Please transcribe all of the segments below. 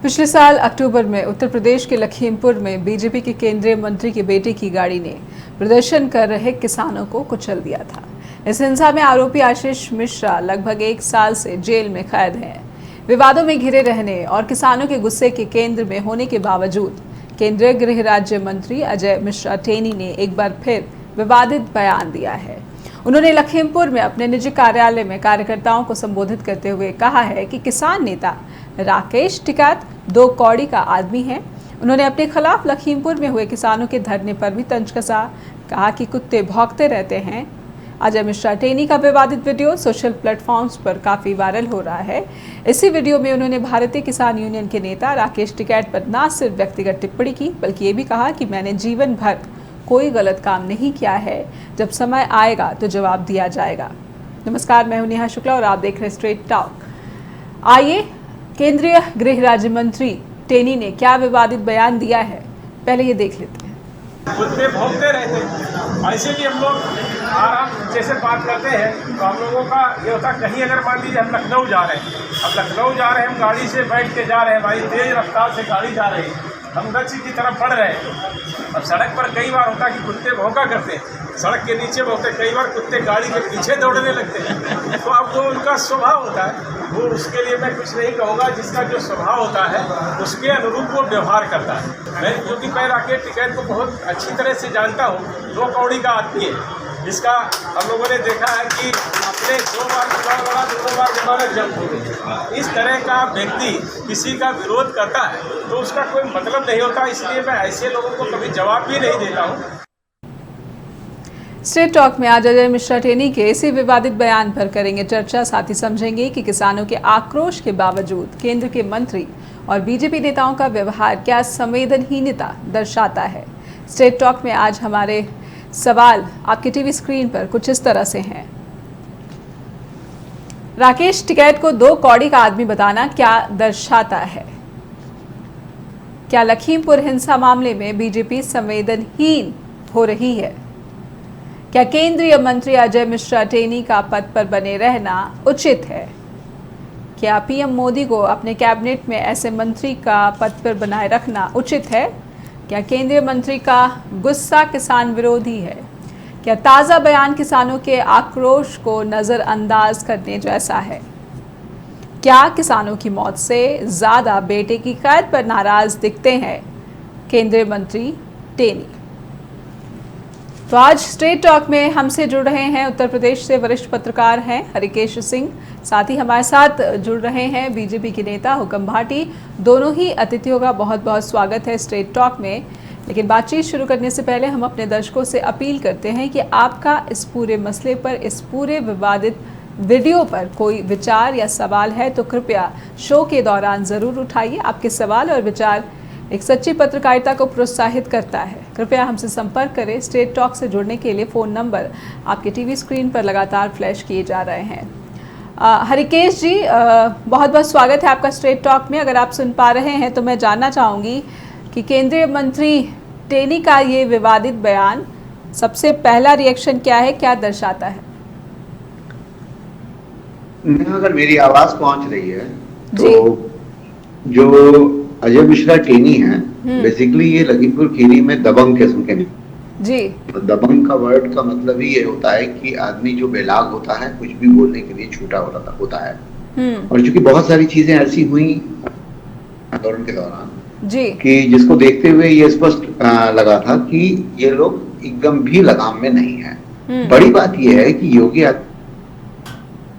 पिछले साल अक्टूबर में उत्तर प्रदेश के लखीमपुर में बीजेपी के केंद्रीय मंत्री के बेटे की गाड़ी ने प्रदर्शन कर रहे किसानों को कुचल दिया था। इस हिंसा में आरोपी आशीष मिश्रा लगभग 1 साल से जेल में कैद हैं। विवादों में घिरे रहने और किसानों के गुस्से के केंद्र में होने के बावजूद केंद्रीय गृह राज्य मंत्री अजय मिश्रा टेनी ने एक बार फिर विवादित बयान दिया है। उन्होंने लखीमपुर में अपने निजी कार्यालय में कार्यकर्ताओं को संबोधित करते हुए कहा है कि किसान नेता राकेश टिकैत 2 कौड़ी का आदमी है। उन्होंने अपने खिलाफ लखीमपुर में हुए किसानों के धरने पर भी तंज कसा, कहा कि कुत्ते भौंकते रहते हैं। अजय मिश्रा टेनी का विवादित वीडियो सोशल प्लेटफॉर्म्स पर काफी वायरल हो रहा है। इसी वीडियो में उन्होंने भारतीय किसान यूनियन के नेता राकेश टिकैत पर न सिर्फ व्यक्तिगत टिप्पणी की, बल्कि ये भी कहा कि मैंने जीवन भर कोई गलत काम नहीं किया है, जब समय आएगा तो जवाब दिया जाएगा। नमस्कार, मैं हूं नेहा शुक्ला और आप देख रहे हैं स्ट्रेट टॉक। आइए केंद्रीय गृह राज्य मंत्री टेनी ने क्या विवादित बयान दिया है, पहले ये देख लेते हैं। कुत्ते भौंकते रहते हैं, ऐसे भी हम लोग आराम जैसे बात करते हैं तो हम लोगों का ये होता है, कहीं अगर मान लीजिए हम लखनऊ जा रहे हैं, अब लखनऊ जा रहे हैं, हम गाड़ी से बैठ के जा रहे हैं, भाई तेज रफ्तार से गाड़ी जा रही है, हम गच्छ की तरफ बढ़ रहे हैं। अब सड़क पर कई बार होता है कि कुत्ते भौंका करते हैं, सड़क के नीचे भौंकते, कई बार कुत्ते गाड़ी के पीछे दौड़ने लगते हैं। तो अब जो उनका स्वभाव होता है वो, उसके लिए मैं कुछ नहीं कहूँगा, जिसका जो स्वभाव होता है उसके अनुरूप वो व्यवहार करता है। मैं क्योंकि मैं राकेश टिकैत को बहुत अच्छी तरह से जानता हूँ, 2 कौड़ी का आदमी है, जिसका हम लोगों ने देखा है कि अपने 2 बार चुनाव लड़ा, 2 बार जमानत जब्त हो गई। इस तरह का व्यक्ति किसी का विरोध करता है तो उसका कोई मतलब नहीं होता, इसलिए मैं ऐसे लोगों को कभी जवाब भी नहीं देता हूँ। स्ट्रेट टॉक में आज अजय मिश्रा टेनी के इसी विवादित बयान पर करेंगे चर्चा। साथ ही समझेंगे कि किसानों के आक्रोश के बावजूद केंद्र के मंत्री और बीजेपी नेताओं का व्यवहार क्या संवेदनहीनता दर्शाता है। स्ट्रेट टॉक में आज हमारे सवाल आपके टीवी स्क्रीन पर कुछ इस तरह से हैं। राकेश टिकैत को 2 कौड़ी का आदमी बताना क्या दर्शाता है? क्या लखीमपुर हिंसा मामले में बीजेपी संवेदनहीन हो रही है? क्या केंद्रीय मंत्री अजय मिश्रा टेनी का पद पर बने रहना उचित है? क्या पीएम मोदी को अपने कैबिनेट में ऐसे मंत्री का पद पर बनाए रखना उचित है? क्या केंद्रीय मंत्री का गुस्सा किसान विरोधी है? क्या ताज़ा बयान किसानों के आक्रोश को नज़रअंदाज करने जैसा है? क्या किसानों की मौत से ज़्यादा बेटे की कैद पर नाराज़ दिखते हैं केंद्रीय मंत्री टेनी? तो आज स्ट्रेट टॉक में हमसे जुड़ रहे हैं उत्तर प्रदेश से वरिष्ठ पत्रकार हैं हरिकेश सिंह, साथ ही हमारे साथ जुड़ रहे हैं बीजेपी के नेता हुकम भाटी। दोनों ही अतिथियों का बहुत बहुत स्वागत है स्ट्रेट टॉक में। लेकिन बातचीत शुरू करने से पहले हम अपने दर्शकों से अपील करते हैं कि आपका इस पूरे मसले पर, इस पूरे विवादित वीडियो पर कोई विचार या सवाल है तो कृपया शो के दौरान ज़रूर उठाइए। आपके सवाल और विचार एक सच्ची पत्रकारिता को प्रोत्साहित करता है। कृपया हमसे संपर्क करें। स्ट्रेट टॉक से जुड़ने के लिए फ़ोन नंबर आपके टीवी स्क्रीन पर लगातार फ्लैश किए जा रहे हैं। हरिकेश जी, बहुत बहुत स्वागत है आपका स्ट्रेट टॉक में। अगर आप सुन पा रहे हैं तो मैं जानना चाहूँगी कि केंद्रीय मंत्री टेनी का ये विवादित बयान, सबसे पहला रिएक्शन क्या है, क्या दर्शाता है? अगर मेरी आवाज़ पहुँच रही है तो जो अजय मिश्रा टेनी है, बेसिकली ये लखीमपुर खीरी में दबंग किस्म के जी। तो दबंग का वर्ड का मतलब ही ये होता है कि आदमी जो बेलाग होता है, कुछ भी बोलने के लिए छूटा होता है। और चूंकि बहुत सारी चीजें ऐसी हुई आंदोलन के दौरान जी कि जिसको देखते हुए ये स्पष्ट लगा था कि ये लोग एकदम भी लगाम में नहीं है। बड़ी बात यह है कि योगी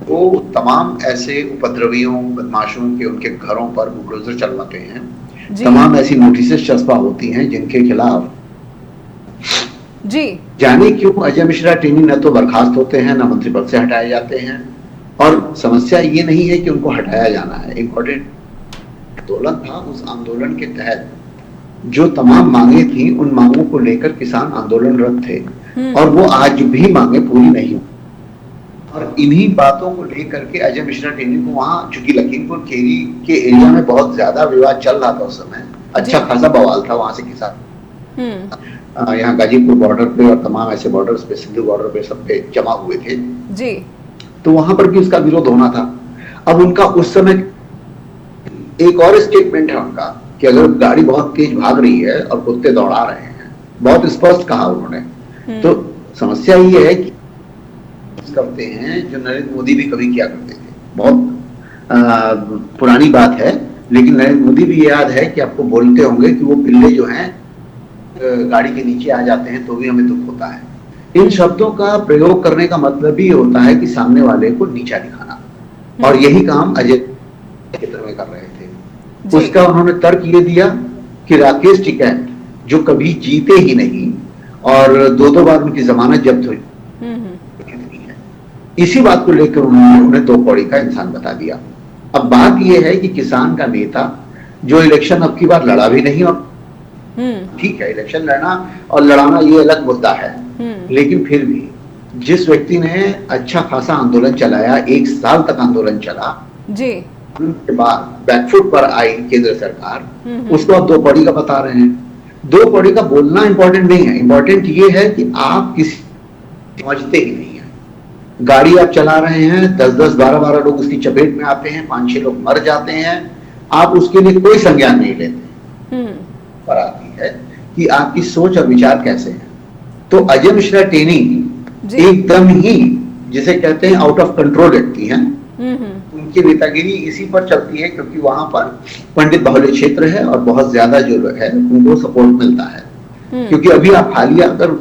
वो तमाम ऐसे उपद्रवियों, बदमाशों के उनके घरों पर बुलडोजर चलवाते हैं, तमाम ऐसी नोटिसेस चस्पा होती हैं जिनके खिलाफ जी जाने क्यों अजय मिश्रा टेनी न तो बर्खास्त होते हैं, न मंत्री पद से हटाए जाते हैं। और समस्या ये नहीं है कि उनको हटाया जाना है, इम्पोर्टेंट आंदोलन था। उस आंदोलन के तहत जो तमाम मांगे थी, उन मांगों को लेकर किसान आंदोलनरत थे और वो आज भी मांगे पूरी नहीं। और इन्हीं बातों को लेकर के अजय मिश्रा टेनी को वहां, चूंकि लखीमपुर खीरी के एरिया में बहुत ज्यादा विवाद चल रहा था उस समय, अच्छा खासा बवाल था वहां से किसान यहाँ गाजीपुर बॉर्डर पे और तमाम ऐसे बॉर्डर्स पे, सिंधु बॉर्डर पे, सब पे जमा हुए थे जी। तो वहां पर भी उसका विरोध होना था। अब उनका उस समय एक और स्टेटमेंट है उनका कि अगर गाड़ी बहुत तेज भाग रही है और कुत्ते दौड़ा रहे हैं, बहुत स्पष्ट कहा उन्होंने। तो समस्या ये है कि करते हैं जो नरेंद्र मोदी भी कभी किया करते थे, बहुत पुरानी बात है, लेकिन नरेंद्र मोदी भी याद है कि आपको बोलते होंगे कि वो पिल्ले जो हैं गाड़ी के नीचे आ जाते हैं तो भी हमें दुख होता है। इन शब्दों का प्रयोग करने का मतलब ही होता है कि सामने वाले को नीचा दिखाना, और यही काम अजय क्षेत्र में कर रहे थे। उसका उन्होंने तर्क ये दिया कि राकेश टिकैत जो कभी जीते ही नहीं और दो बार उनकी जमानत जब्त हुई, इसी बात को लेकर उन्होंने उन्हें दो कौड़ी का इंसान बता दिया। अब बात यह है कि किसान का नेता जो इलेक्शन अब की बार लड़ा भी नहीं, और ठीक है इलेक्शन लड़ना और लड़ाना ये अलग मुद्दा है, लेकिन फिर भी जिस व्यक्ति ने अच्छा खासा आंदोलन चलाया, 1 साल तक आंदोलन चला जी, के बाद बैकफुट पर आई केंद्र सरकार, उसको आप दो कौड़ी का बता रहे हैं। दो कौड़ी का बोलना इंपॉर्टेंट नहीं है, इंपॉर्टेंट ये है कि आप किसी समझते ही नहीं है। गाड़ी आप चला रहे हैं, 10-10, 12-12 लोग उसकी चपेट में आते हैं, 5-6 लोग मर जाते हैं, आप उसके लिए कोई संज्ञान नहीं लेते। पर आती है कि आपकी सोच और विचार कैसे हैं। तो अजय मिश्रा टेनी एकदम ही जिसे कहते हैं आउट ऑफ कंट्रोल व्यक्ति हैं। उनकी नेतागिरी इसी पर चलती है क्योंकि वहां पर पंडित बाहुल्य क्षेत्र है और बहुत ज्यादा जो है उनको सपोर्ट मिलता है। क्योंकि अभी आप हालिया अगर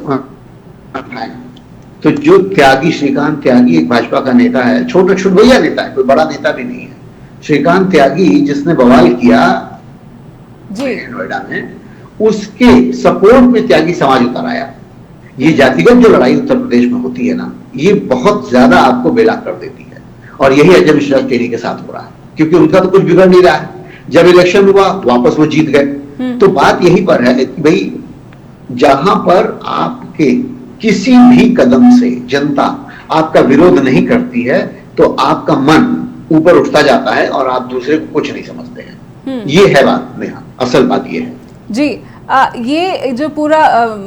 तो जो त्यागी, श्रीकांत त्यागी एक भाजपा का नेता है, छोटा छुटभैया नेता है, कोई बड़ा नेता भी नहीं है। श्रीकांत त्यागी जिसने बवाल किया नोएडा में, उसके सपोर्ट में त्यागी समाज उतर आया। ये जातिगत जो लड़ाई उत्तर प्रदेश में होती है ना, ये बहुत ज्यादा आपको बेला कर देती है, और यही अजय मिश्रा टेनी के साथ हो रहा है, क्योंकि उनका तो कुछ बिगड़ नहीं रहा है। जब इलेक्शन हुआ वापस वो जीत गए। तो बात यही पर है कि भाई जहां पर आपके किसी भी कदम से जनता आपका विरोध नहीं करती है तो आपका मन ऊपर उठता जाता है और आप दूसरे को कुछ नहीं समझते हैं। ये है बात, नेहा, असल बात ये है जी। ये जो पूरा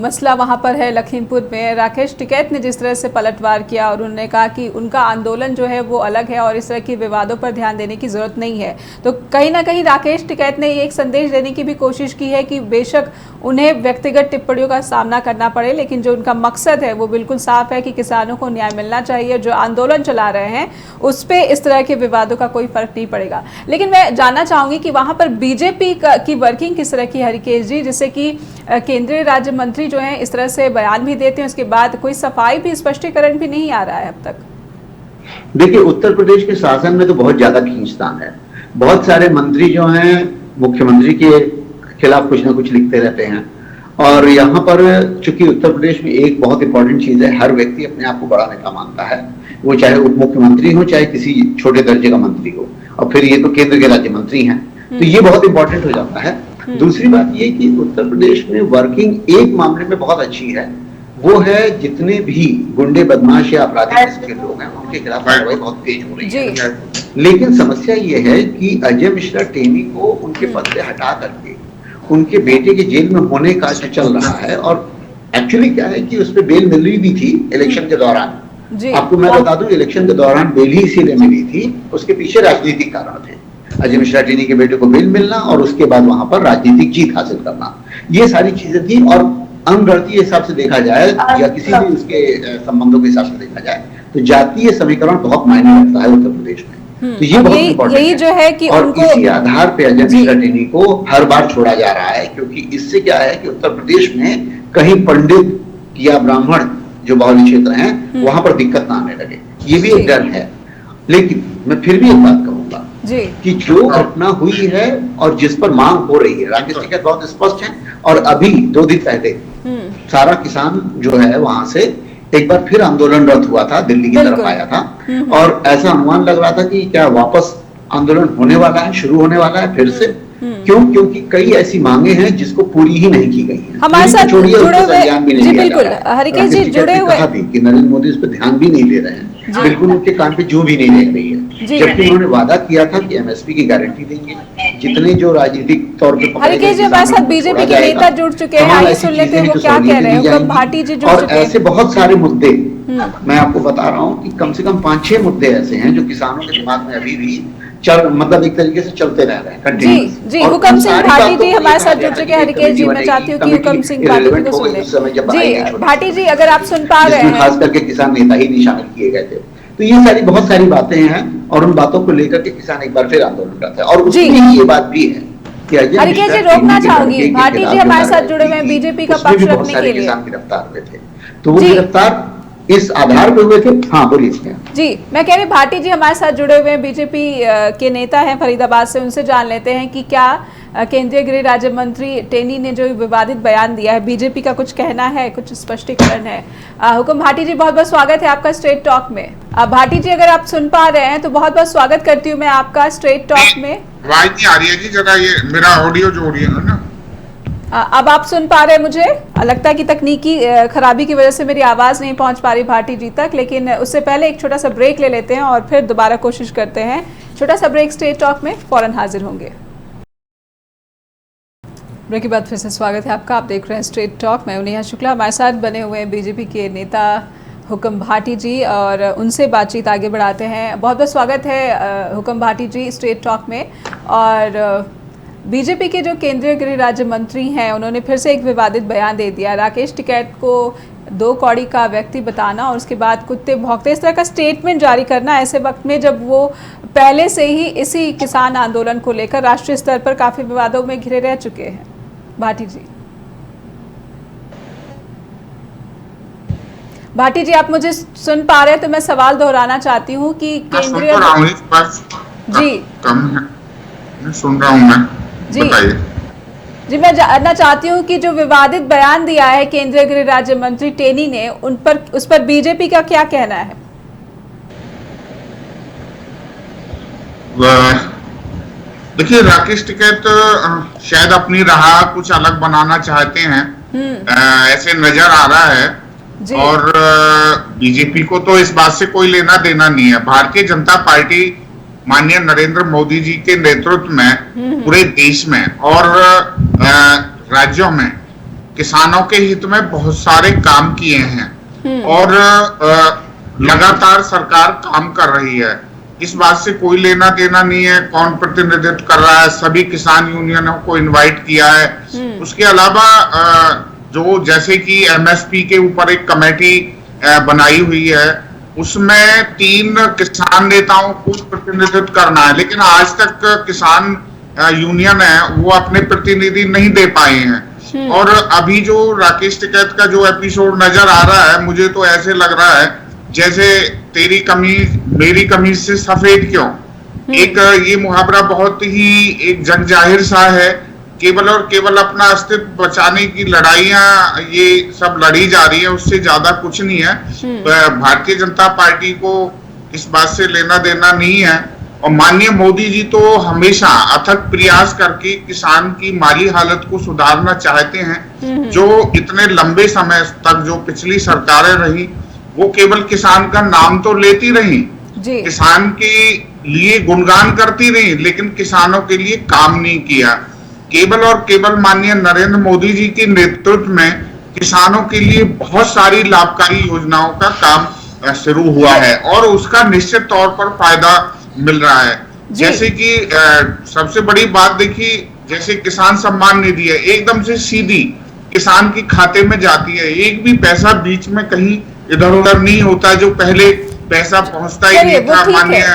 मसला वहाँ पर है लखीमपुर में, राकेश टिकैत ने जिस तरह से पलटवार किया और उन्होंने कहा कि उनका आंदोलन जो है वो अलग है और इस तरह के विवादों पर ध्यान देने की ज़रूरत नहीं है, तो कहीं ना कहीं राकेश टिकैत ने एक संदेश देने की भी कोशिश की है कि बेशक उन्हें व्यक्तिगत टिप्पणियों का सामना करना पड़े, लेकिन जो उनका मकसद है वो बिल्कुल साफ है कि किसानों को न्याय मिलना चाहिए। जो आंदोलन चला रहे हैं उस पर इस तरह के विवादों का कोई फर्क नहीं पड़ेगा। लेकिन मैं जानना चाहूँगी कि वहाँ पर बीजेपी की वर्किंग किस तरह की है हरिकेश जी, जिससे कि केंद्रीय राज्य मंत्री जो हैं इस तरह से बयान भी देते हैं, उसके बाद कोई सफाई भी, स्पष्टीकरण भी नहीं आ रहा है अब तक। देखिए, उत्तर प्रदेश के शासन में तो बहुत ज्यादा खींचतान है। बहुत सारे मंत्री जो हैं मुख्यमंत्री के खिलाफ कुछ ना कुछ लिखते रहते हैं, और यहाँ पर चूंकि उत्तर प्रदेश में एक बहुत इंपॉर्टेंट चीज है, हर व्यक्ति अपने आप को बड़ा नेता मानता है, वो चाहे उप मुख्यमंत्री हो चाहे किसी छोटे दर्जे का मंत्री हो, और फिर ये तो केंद्र के राज्य मंत्री हैं, तो ये बहुत इंपॉर्टेंट हो जाता है। दूसरी बात ये कि उत्तर प्रदेश में वर्किंग एक मामले में बहुत अच्छी है, वो है जितने भी गुंडे, बदमाश या आपराधिक किस्म के लोग हैं उनके खिलाफ कार्रवाई बहुत तेज हो रही है। लेकिन समस्या ये है कि अजय मिश्रा टेनी को उनके पद से हटा करके उनके बेटे के जेल में होने का जो चल रहा है, और एक्चुअली क्या है कि उस पर बेल मिल रही भी थी इलेक्शन के दौरान। आपको मैं बता दूं, इलेक्शन के दौरान बेल ही इसीलिए मिली थी, उसके पीछे राजनीतिक कारण थे। अजय मिश्रा टेनी के बेटे को बेल मिलना और उसके बाद वहां पर राजनीतिक जीत हासिल करना, ये सारी चीजें थी। और अंगगणितीय हिसाब से देखा जाए या किसी भी उसके संबंधों के हिसाब से देखा जाए तो जातीय समीकरण बहुत मायने रखता है उत्तर प्रदेश में। तो ये बहुत इंपॉर्टेंट है कि और इसी आधार पे अजय मिश्रा टेनी को हर बार छोड़ा जा रहा है, क्योंकि इससे क्या है कि उत्तर प्रदेश में कहीं पंडित या ब्राह्मण जो बाहुल्य क्षेत्र हैं वहां पर दिक्कत ना आने लगे, ये भी एक डर है। लेकिन मैं फिर भी एक बात कहूंगा कि जो घटना हुई है और जिस पर मांग हो रही है, राकेश टिकैत बहुत स्पष्ट है, और अभी 2 दिन पहले सारा किसान जो है वहां से एक बार फिर आंदोलनरत हुआ था, दिल्ली की तरफ आया था, और ऐसा अनुमान लग रहा था कि क्या वापस आंदोलन होने वाला है, शुरू होने वाला है फिर से। क्यों? क्योंकि कई ऐसी मांगे हैं जिसको पूरी ही नहीं की गई है। हमारे साथ जुड़े हुए जी बिल्कुल हरिकेश जी जुड़े हुए कि नरेंद्र मोदी इस पर ध्यान भी नहीं दे रहे हैं, बिल्कुल उनके कान पे जू भी नहीं लग रही है, जबकि उन्होंने वादा किया था कि एमएसपी की गारंटी देंगे। जितने जो राजनीतिक तौर पे हरिकेश जी हमारे साथ बीजेपी के नेता जुड़ चुके हैं, आइए सुन लेते हैं वो क्या कह रहे हैं। भाटी जी जुड़ चुके हैं। और ऐसे बहुत सारे मुद्दे मैं आपको बता रहा हूँ कि कम से कम 5-6 मुद्दे ऐसे हैं जो किसानों के दिमाग में अभी भी मतलब एक तरीके से चलते रह रहे हैं जी जी। हुकम सिंह भाटी जी हमारे साथ जुड़ चुके हैं। हरिकेश जी, मैं चाहती हूँ कि हुकम सिंह भाटी जी को सुन लें। जी भाटी जी, अगर आप सुन पा रहे हैं। खास करके किसान नेता ही नहीं शामिल किए गए थे, तो ये सारी बहुत सारी बातें हैं और उन बातों को लेकर के किसान एक बार फिर आंदोलन करते हैं। और उसमें ये बात भी है कि हरिकेश जी, रोकना चाहूंगी, भाटी जी हमारे साथ जुड़े हुए हैं बीजेपी का पक्ष रखने के लिए। किसान गिरफ्तार हुए थे, तो वो गिरफ्तार इस आधार पे हुए थे। हाँ बोलिए जी। मैं कह रही भाटी जी हमारे साथ जुड़े हुए हैं, बीजेपी के नेता हैं फरीदाबाद से, उनसे जान लेते हैं कि क्या केंद्रीय गृह राज्य मंत्री टेनी ने जो विवादित बयान दिया है, बीजेपी का कुछ कहना है, कुछ स्पष्टीकरण है। हुकुम भाटी जी, बहुत बहुत स्वागत है आपका स्ट्रेट टॉक में। भाटी जी, अगर आप सुन पा रहे हैं तो बहुत बहुत स्वागत करती हूँ मैं आपका स्ट्रेट टॉक में। आवाज नहीं आ रही है जी, जरा ये मेरा ऑडियो जो ऑडियो है ना। अब आप सुन पा रहे हैं? मुझे लगता है कि तकनीकी खराबी की वजह से मेरी आवाज नहीं पहुंच पा रही भाटी जी तक, लेकिन उससे पहले एक छोटा सा ब्रेक ले लेते हैं और फिर दोबारा कोशिश करते हैं। छोटा सा ब्रेक, स्ट्रेट टॉक में फौरन हाजिर होंगे। ब्रेक के बाद फिर से स्वागत है आपका। आप देख रहे हैं स्ट्रेट टॉक, मैं नेहा शुक्ला। हमारे साथ बने हुए हैं बीजेपी के नेता हुकुम भाटी जी और उनसे बातचीत आगे बढ़ाते हैं। बहुत बहुत स्वागत है हुकुम भाटी जी स्ट्रेट टॉक में। और बीजेपी के जो केंद्रीय गृह राज्य मंत्री हैं, उन्होंने फिर से एक विवादित बयान दे दिया। राकेश टिकैत को 2 कौड़ी का व्यक्ति बताना और उसके बाद कुत्ते भौंकते, इस तरह का स्टेटमेंट जारी करना ऐसे वक्त में जब वो पहले से ही इसी किसान आंदोलन को लेकर राष्ट्रीय स्तर पर काफ़ी विवादों में घिरे रह चुके हैं। भाटी जी, आप मुझे सुन पा रहे हैं? तो मैं सवाल दोहराना चाहती हूँ कि केंद्रीय जी कम है, सुन रहा हूँ मैं जी जी। मैं जानना चाहती हूँ कि जो विवादित बयान दिया है केंद्रीय गृह राज्य मंत्री टेनी ने, उस पर बीजेपी का क्या कहना है? देखिए, राकेश टिकैत शायद अपनी राह कुछ अलग बनाना चाहते हैं, ऐसे नजर आ रहा है। और बीजेपी को तो इस बात से कोई लेना देना नहीं है। भारतीय जनता पार्टी माननीय नरेंद्र मोदी जी के नेतृत्व में पूरे देश में और राज्यों में किसानों के हित में बहुत सारे काम किए हैं और लगातार सरकार काम कर रही है। इस बात से कोई लेना देना नहीं है कौन प्रतिनिधित्व कर रहा है। सभी किसान यूनियनों को इनवाइट किया है। उसके अलावा जो जैसे कि एमएसपी के ऊपर एक कमेटी बनाई हुई है, उसमें 3 किसान नेताओं को प्रतिनिधित्व करना है, लेकिन आज तक किसान यूनियन है वो अपने प्रतिनिधि नहीं दे पाए हैं। और अभी जो राकेश टिकैत का जो एपिसोड नजर आ रहा है, मुझे तो ऐसे लग रहा है जैसे तेरी कमीज मेरी कमीज से सफेद क्यों। एक ये मुहावरा बहुत ही एक जग जाहिर सा है। केवल और केवल अपना अस्तित्व बचाने की लड़ाइयां ये सब लड़ी जा रही है, उससे ज्यादा कुछ नहीं है। भारतीय जनता पार्टी को इस बात से लेना देना नहीं है। और माननीय मोदी जी तो हमेशा अथक प्रयास करके किसान की माली हालत को सुधारना चाहते हैं। जो इतने लंबे समय तक जो पिछली सरकारें रही, वो केवल किसान का नाम तो लेती रही, किसान के लिए गुणगान करती रही, लेकिन किसानों के लिए काम नहीं किया। केवल और केवल माननीय नरेंद्र मोदी जी के नेतृत्व में किसानों के लिए बहुत सारी लाभकारी योजनाओं का काम शुरू हुआ है और उसका निश्चित तौर पर फायदा मिल रहा है। जैसे कि सबसे बड़ी बात देखिए, जैसे किसान सम्मान निधि है, एकदम से सीधी किसान के खाते में जाती है। एक भी पैसा बीच में कहीं इधर उधर नहीं होता, जो पहले पैसा पहुंचता ही नहीं था। माननीय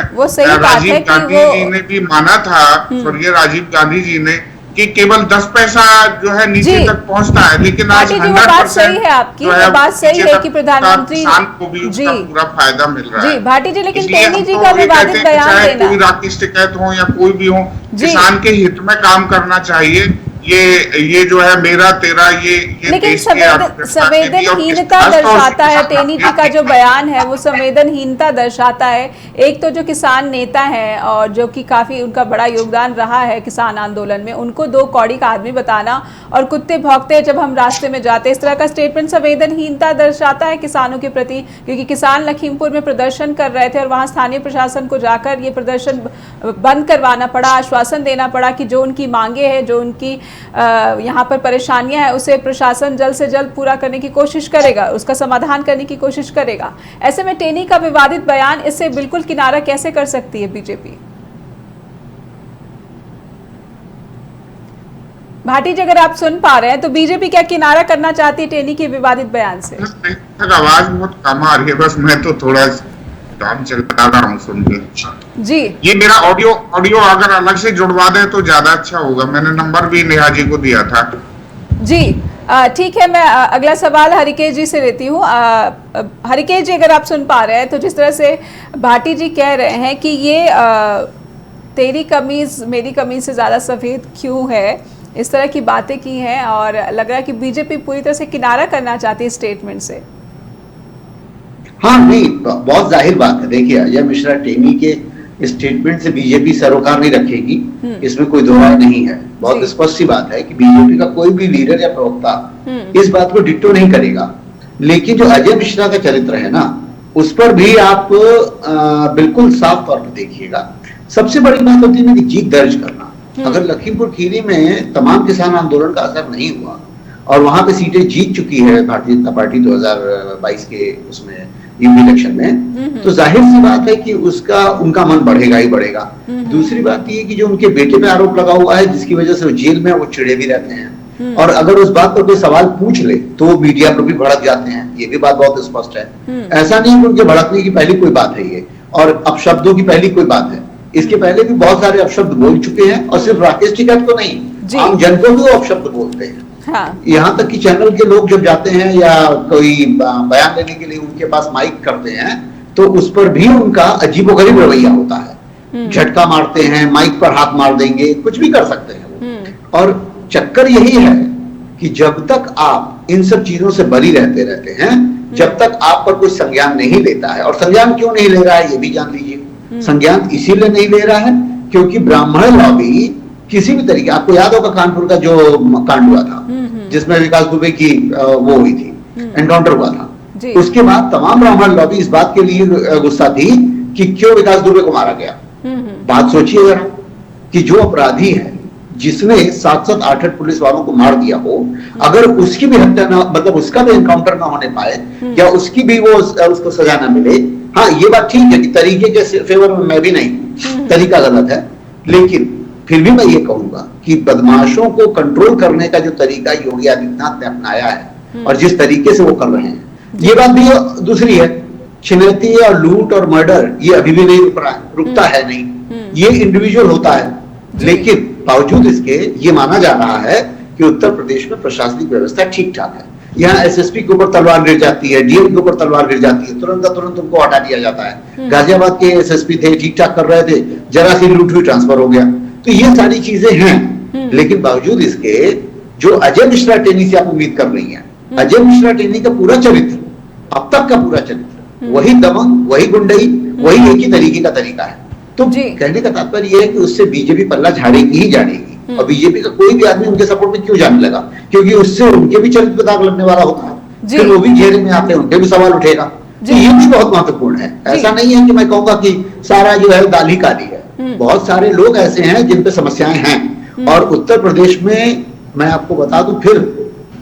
राजीव गांधी जी ने भी माना था, स्वर्गीय राजीव गांधी जी ने, कि केवल 10 पैसा जो है नीचे तक पहुंचता है, लेकिन आज 100% सही है आपकी बात सही है कि प्रधानमंत्री किसान को भी उसका पूरा फायदा मिल रहा है। भाटी जी, लेकिन टेनी जी का विवादित बयान देना, कोई राकेश टिकैत हो या कोई भी हो, किसान के हित में काम करना चाहिए। ये जो है मेरा तेरा ये लेकिन संवेदनहीनता दर्शाता है। टेनी जी का जो बयान है वो संवेदनहीनता दर्शाता है। एक तो जो किसान नेता हैं और जो कि काफी उनका बड़ा योगदान रहा है किसान आंदोलन में, उनको 2 कौड़ी का आदमी बताना और कुत्ते भौंकते हैं जब हम रास्ते में जाते, इस तरह का स्टेटमेंट संवेदनहीनता दर्शाता है किसानों के प्रति। क्योंकि किसान लखीमपुर में प्रदर्शन कर रहे थे और वहां स्थानीय प्रशासन को जाकर ये प्रदर्शन बंद करवाना पड़ा, आश्वासन देना पड़ा कि जो उनकी मांगे हैं, जो उनकी यहाँ पर परेशानियां हैं, उसे प्रशासन जल्द से जल्द पूरा करने की कोशिश करेगा, उसका समाधान करने की कोशिश करेगा। ऐसे में टेनी का विवादित बयान इससे बिल्कुल किनारा कैसे कर सकती है बीजेपी? भाटी जी, अगर आप सुन पा रहे हैं तो बीजेपी क्या किनारा करना चाहती है टेनी के विवादित बयान से? आवाज बहुत कम आ रही है, बस मैं तो थोड़ा काम चला रहा हूँ सुन के। जी, ये मेरा ऑडियो अगर अलग से जुड़वा दे तो ज्यादा अच्छा होगा। मैंने नंबर भी नेहा जी को दिया था। जी ठीक है, मैं अगला सवाल हरिकेश जी से लेती हूँ। हरिकेश जी, अगर आप सुन पा रहे हैं तो जिस तरह से भाटी जी कह रहे हैं कि ये तेरी कमीज मेरी कमीज से ज्यादा सफेद क्यों है, इस तरह की बातें की हैं और लग रहा है कि बीजेपी पूरी तरह से किनारा करना चाहती है स्टेटमेंट से। हाँ नहीं, बहुत जाहिर बात है। देखिए, अजय मिश्रा टेनी के स्टेटमेंट से बीजेपी सरोकार नहीं रखेगी, इसमें कोई दो राय नहीं है। बहुत स्पष्ट सी बात है कि बीजेपी का कोई भी लीडर या प्रवक्ता इस बात को डिट्टो नहीं करेगा। लेकिन जो अजय मिश्रा का चरित्र है ना, उस पर भी आप बिल्कुल साफ तौर पर देखिएगा। सबसे बड़ी बात होती है कि जीत दर्ज करना। अगर लखीमपुर खीरी में तमाम किसान आंदोलन का असर नहीं हुआ और वहां पे सीटें जीत चुकी है भारतीय जनता पार्टी 2022 के उसमें यूपी इलेक्शन में, तो जाहिर सी बात है कि उनका मन बढ़ेगा ही बढ़ेगा। दूसरी बात ये कि जो उनके बेटे पे आरोप लगा हुआ है, जिसकी वजह से वो जेल में वो चिड़े भी रहते हैं, और अगर उस बात पर कोई सवाल पूछ ले तो वो मीडिया पर भी भड़क जाते हैं। ये भी बात बहुत स्पष्ट है। ऐसा नहीं कि उनके भड़कने की पहली कोई बात है ये, और अपशब्दों की पहली कोई बात है। इसके पहले भी बहुत सारे अपशब्द बोल चुके हैं, और सिर्फ राकेश टिकैत को नहीं, आम जन को भी वो अपशब्द बोलते हैं। हाँ। यहाँ तक कि चैनल के लोग जब जाते हैं या कोई बयान लेने के लिए उनके पास माइक करते हैं, तो उस पर भी उनका अजीबोगरीब रवैया होता है। झटका मारते हैं, माइक पर हाथ मार देंगे, कुछ भी कर सकते हैं वो। और चक्कर यही है कि जब तक आप इन सब चीजों से बरी रहते हैं, जब तक आप पर कोई संज्ञान नहीं लेता है। और संज्ञान क्यों नहीं ले रहा है ये भी जान लीजिए। संज्ञान इसीलिए नहीं ले रहा है क्योंकि ब्राह्मण लॉबी किसी भी तरीके, आपको याद होगा कानपुर का जो कांड हुआ था जिसमें विकास दुबे की वो हुई थी, एनकाउंटर हुआ था, उसके बाद तमाम ब्राह्मण लॉबी इस बात के लिए गुस्सा थी कि क्यों विकास दुबे को मारा गया। बात सोचिए जरा कि जो अपराधी है, जिसने 7-7, 8-8 पुलिस वालों को मार दिया हो, अगर उसकी भी हत्या ना, मतलब उसका भी एनकाउंटर ना होने पाए या उसकी भी वो उसको सजा ना मिले। हाँ, ये बात ठीक है कि तरीके के फेवर में मैं भी नहीं, तरीका गलत है, लेकिन फिर भी मैं ये कहूंगा कि बदमाशों को कंट्रोल करने का जो तरीका योगी आदित्यनाथ ने अपनाया है और जिस तरीके से वो कर रहे हैं, ये बात भी दूसरी है। छिनैती और लूट और मर्डर ये अभी भी नहीं रुकता है नहीं, ये इंडिविजुअल होता है। लेकिन बावजूद इसके ये माना जा रहा है कि उत्तर प्रदेश में प्रशासनिक व्यवस्था ठीक ठाक है। यहाँ एसएसपी के ऊपर तलवार गिर जाती है, डीएम के ऊपर तलवार गिर जाती है, तुरंत उनको हटा दिया जाता है। गाजियाबाद के एसएसपी थे, ठीक ठाक कर रहे थे, जरा सी लूट हुई ट्रांसफर हो गया। तो ये सारी चीजें हैं, लेकिन बावजूद इसके जो अजय मिश्रा टेनी से आप उम्मीद कर रही हैं, अजय मिश्रा टेनी का पूरा चरित्र, अब तक का पूरा चरित्र वही दबंग, वही गुंडई, वही एक ही तरीके का तरीका है। तो कहने का तात्पर्य यह है कि उससे बीजेपी पल्ला झाड़ेगी ही झाड़ेगी। और बीजेपी का कोई भी आदमी उनके सपोर्ट में क्यों जाने लगा, क्योंकि उससे उनके भी चरित्र पे दाग लगने वाला होता है, फिर वो भी घेरे में आते हैं, उनके भी सवाल उठेगा। तो ये भी बहुत महत्वपूर्ण है। ऐसा नहीं है कि मैं कहूंगा कि सारा जो है दाल ही काली है, बहुत सारे लोग ऐसे हैं जिन पे समस्याएं हैं। और उत्तर प्रदेश में मैं आपको बता दूं, फिर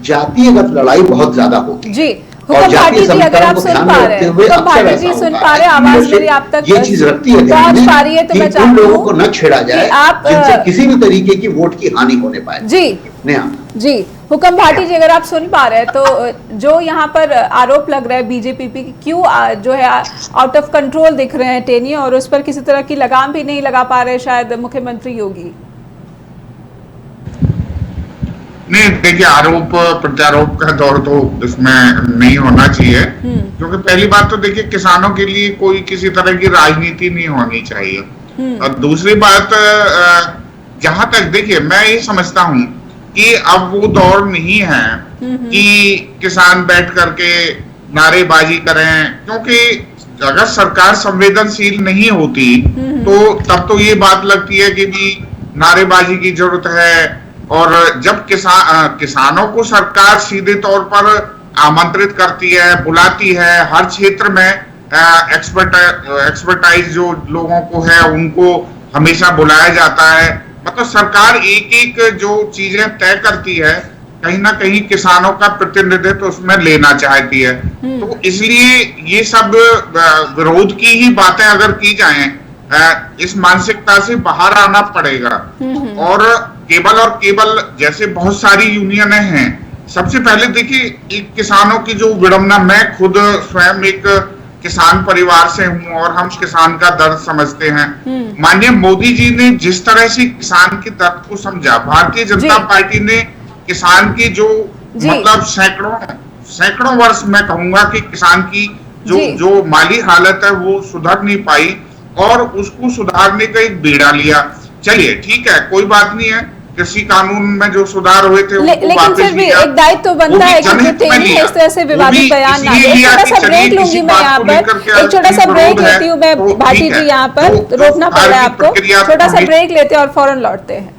जातीयगत लड़ाई बहुत ज्यादा होती है। हुकम भाटी जी, अगर आप सुन पा रहे हैं, हुकम भाटी जी सुन पा रहे हैं, आवाज मेरी आप तक ये चीज रखती है पहुंच पा रही है, तो मैं चाहती हूं लोगों को न छेड़ा जाए जिनसे किसी भी तरीके की वोट की हानि होने पाए। जी हुकम भाटी जी, अगर आप सुन पा रहे हैं तो जो यहाँ पर आरोप लग रहा है बीजेपी पे, क्यों जो है आउट ऑफ कंट्रोल दिख रहे हैं टेनी, और उस पर किसी तरह की लगाम भी नहीं लगा पा रहे शायद मुख्यमंत्री योगी। नहीं, देखिए, आरोप प्रत्यारोप का दौर तो इसमें नहीं होना चाहिए, क्योंकि पहली बात तो देखिए किसानों के लिए कोई किसी तरह की राजनीति नहीं होनी चाहिए। और दूसरी बात, जहां तक देखिए मैं ये समझता हूं कि अब वो दौर नहीं है कि किसान बैठ करके नारेबाजी करें, क्योंकि अगर सरकार संवेदनशील नहीं होती तो तब तो ये बात लगती है कि भी नारेबाजी की जरूरत है। और जब किसानों को सरकार सीधे तौर पर आमंत्रित करती है, बुलाती है, हर क्षेत्र में एक्सपर्टाइज जो लोगों को है उनको हमेशा बुलाया जाता है, मतलब सरकार एक एक जो चीजें तय करती है, कहीं ना कहीं किसानों का प्रतिनिधित्व उसमें लेना चाहती है। तो इसलिए ये सब विरोध की ही बातें अगर की जाएं, इस मानसिकता से बाहर आना पड़ेगा। और केवल और केवल जैसे बहुत सारी यूनियनें हैं। सबसे पहले देखिए, एक किसानों की जो विडंबना, मैं खुद स्वयं एक किसान परिवार से हूं और हम किसान का दर्द समझते हैं। माननीय मोदी जी ने जिस तरह से किसान के दर्द को समझा, भारतीय जनता पार्टी ने किसान की जो मतलब सैकड़ों वर्ष मैं कहूंगा कि किसान की जो माली हालत है वो सुधर नहीं पाई और उसको सुधारने का एक बीड़ा लिया। चलिए ठीक है, कोई बात नहीं है, कृषि कानून में जो सुधार हुए थे लेकिन फिर भी एक दायित्व तो बनता है कि जो टेनी है इस तरह से विवादित बयान ना दे। छोटा सा ब्रेक लूंगी मैं यहाँ पर, एक छोटा सा ब्रेक लेती हूँ मैं भाटी जी, यहाँ पर रोकना पड़ रहा है आपको, छोटा सा ब्रेक लेते हैं और फौरन लौटते हैं।